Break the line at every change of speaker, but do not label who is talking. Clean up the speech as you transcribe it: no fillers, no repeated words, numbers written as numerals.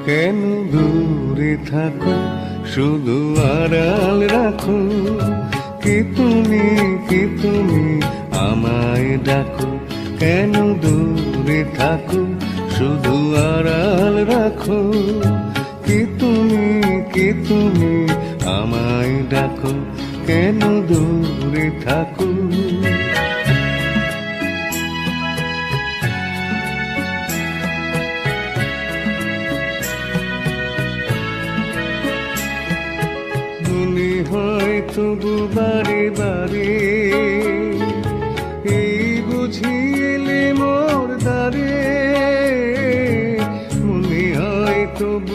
কেন দূরে থাকো, শুধু আড়াল রাখো। কি তুমি আমায় ডাকো, কেন দূরে থাকো, শুধু আড়াল রাখো। কি তুমি আমায় ডাকো, কেন দূরে থাকো। মনে হয় তবু বারে বারে, এই বুঝি এলে মোর দ্বারে। মনে হয় তবু